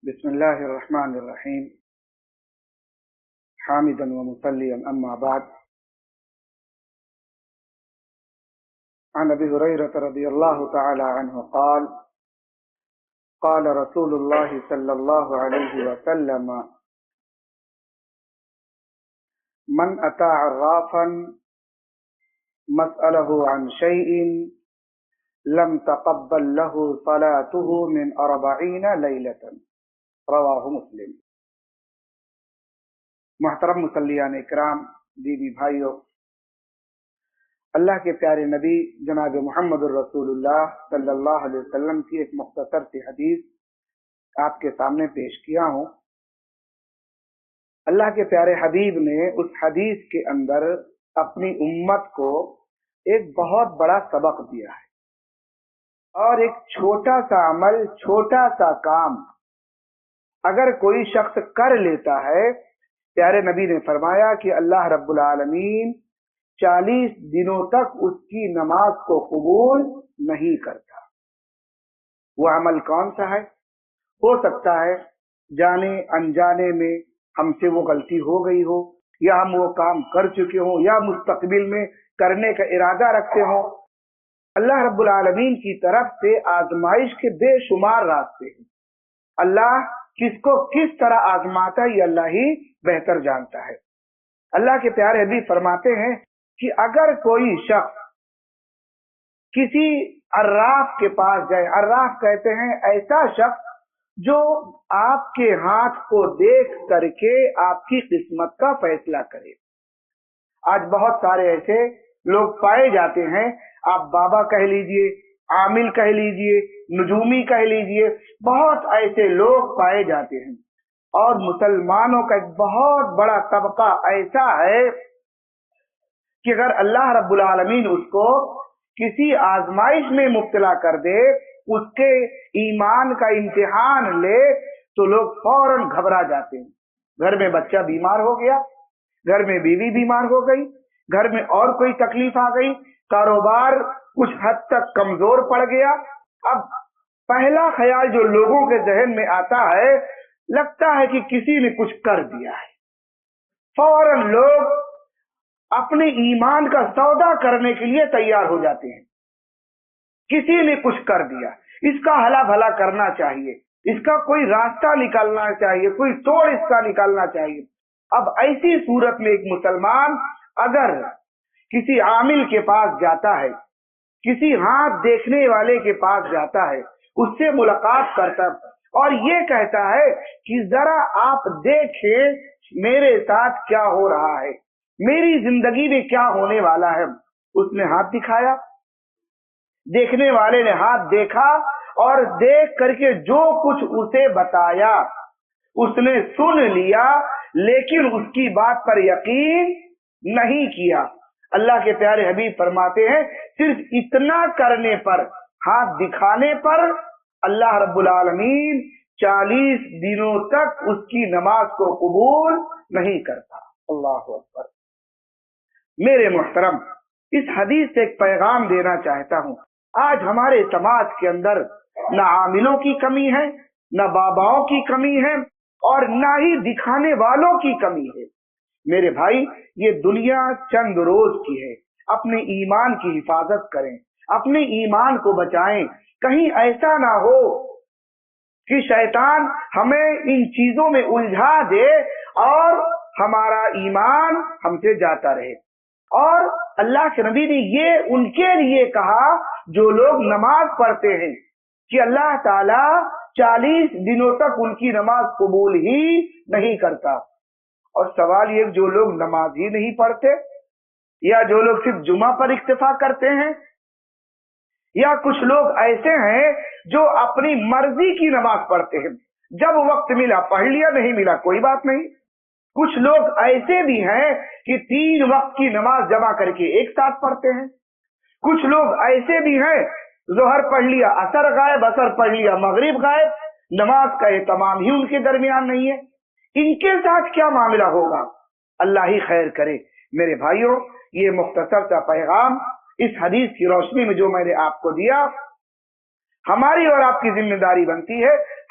بسم الله الرحمن الرحيم حامدا ومصليا أما بعد. عن أبي هريرة رضي الله تعالى عنه قال قال رسول الله صلى الله عليه وسلم من أتى عرافا مسأله عن شيء لم تقبل له صلاته من 40 ليلة. رواہ مسلم. محترم مصلیان اکرام، دینی بھائیو، اللہ کے پیارے نبی جناب محمد الرسول اللہ صلی اللہ علیہ وسلم کی ایک مختصر سی حدیث آپ کے سامنے پیش کیا ہوں. اللہ کے پیارے حبیب نے اس حدیث کے اندر اپنی امت کو ایک بہت بڑا سبق دیا ہے، اور ایک چھوٹا سا عمل، چھوٹا سا کام اگر کوئی شخص کر لیتا ہے، پیارے نبی نے فرمایا کہ اللہ رب العالمین 40 دنوں تک اس کی نماز کو قبول نہیں کرتا. وہ عمل کون سا ہے؟ ہو سکتا ہے جانے انجانے میں ہم سے وہ غلطی ہو گئی ہو، یا ہم وہ کام کر چکے ہوں، یا مستقبل میں کرنے کا ارادہ رکھتے ہوں. اللہ رب العالمین کی طرف سے آزمائش کے بے شمار راستے ہیں. اللہ کس کو کس طرح آزماتا ہے یہ اللہ ہی بہتر جانتا ہے. اللہ کے پیارے حبیب فرماتے ہیں کہ اگر کوئی شخص کسی عراف کے پاس جائے، عراف کہتے ہیں ایسا شخص جو آپ کے ہاتھ کو دیکھ کر کے آپ کی قسمت کا فیصلہ کرے. آج بہت سارے ایسے لوگ پائے جاتے ہیں، آپ بابا کہہ لیجئے، عامل کہہ لیجئے، نجومی کہہ لیجئے، بہت ایسے لوگ پائے جاتے ہیں. اور مسلمانوں کا ایک بہت بڑا طبقہ ایسا ہے کہ اگر اللہ رب العالمین اس کو کسی آزمائش میں مبتلا کر دے، اس کے ایمان کا امتحان لے، تو لوگ فوراً گھبرا جاتے ہیں. گھر میں بچہ بیمار ہو گیا، گھر میں بیوی بیمار ہو گئی، گھر میں اور کوئی تکلیف آ گئی، کاروبار کچھ حد تک کمزور پڑ گیا. اب پہلا خیال جو لوگوں کے ذہن میں آتا ہے، لگتا ہے کہ کسی نے کچھ کر دیا ہے. فوراً لوگ اپنے ایمان کا سودا کرنے کے لیے تیار ہو جاتے ہیں. کسی نے کچھ کر دیا، اس کا ہلا بھلا کرنا چاہیے، اس کا کوئی راستہ نکالنا چاہیے، کوئی توڑ اس کا نکالنا چاہیے. اب ایسی صورت میں ایک مسلمان اگر کسی عامل کے پاس جاتا ہے، کسی ہاتھ دیکھنے والے کے پاس جاتا ہے، اس سے ملاقات کرتا ہے اور یہ کہتا ہے کہ ذرا آپ دیکھیں میرے ساتھ کیا ہو رہا ہے، میری زندگی میں کیا ہونے والا ہے. اس نے ہاتھ دکھایا، دیکھنے والے نے ہاتھ دیکھا، اور دیکھ کر کے جو کچھ اسے بتایا اس نے سن لیا، لیکن اس کی بات پر یقین نہیں کیا. اللہ کے پیارے حبیب فرماتے ہیں صرف اتنا کرنے پر، ہاتھ دکھانے پر، اللہ رب العالمین 40 دنوں تک اس کی نماز کو قبول نہیں کرتا. اللہ اکبر. میرے محترم، اس حدیث سے ایک پیغام دینا چاہتا ہوں. آج ہمارے سماج کے اندر نہ عاملوں کی کمی ہے، نہ باباؤں کی کمی ہے، اور نہ ہی دکھانے والوں کی کمی ہے. میرے بھائی، یہ دنیا چند روز کی ہے. اپنے ایمان کی حفاظت کریں، اپنے ایمان کو بچائیں. کہیں ایسا نہ ہو کہ شیطان ہمیں ان چیزوں میں الجھا دے اور ہمارا ایمان ہم سے جاتا رہے. اور اللہ کے نبی نے یہ ان کے لیے کہا جو لوگ نماز پڑھتے ہیں کہ اللہ تعالی 40 دنوں تک ان کی نماز قبول ہی نہیں کرتا. اور سوال یہ، جو لوگ نماز ہی نہیں پڑھتے، یا جو لوگ صرف جمعہ پر اکتفا کرتے ہیں، یا کچھ لوگ ایسے ہیں جو اپنی مرضی کی نماز پڑھتے ہیں، جب وقت ملا پڑھ لیا، نہیں ملا کوئی بات نہیں. کچھ لوگ ایسے بھی ہیں کہ 3 وقت کی نماز جمع کر کے ایک ساتھ پڑھتے ہیں. کچھ لوگ ایسے بھی ہیں ظہر پڑھ لیا، عصر غائب، عصر پڑھ لیا، مغرب غائب، نماز کا اہتمام ہی ان کے درمیان نہیں ہے. ان کے ساتھ کیا معاملہ ہوگا؟ اللہ ہی خیر کرے. میرے بھائیوں، یہ مختصر سا پیغام اس حدیث کی روشنی میں جو میں نے آپ کو دیا، ہماری اور آپ کی ذمہ داری بنتی ہے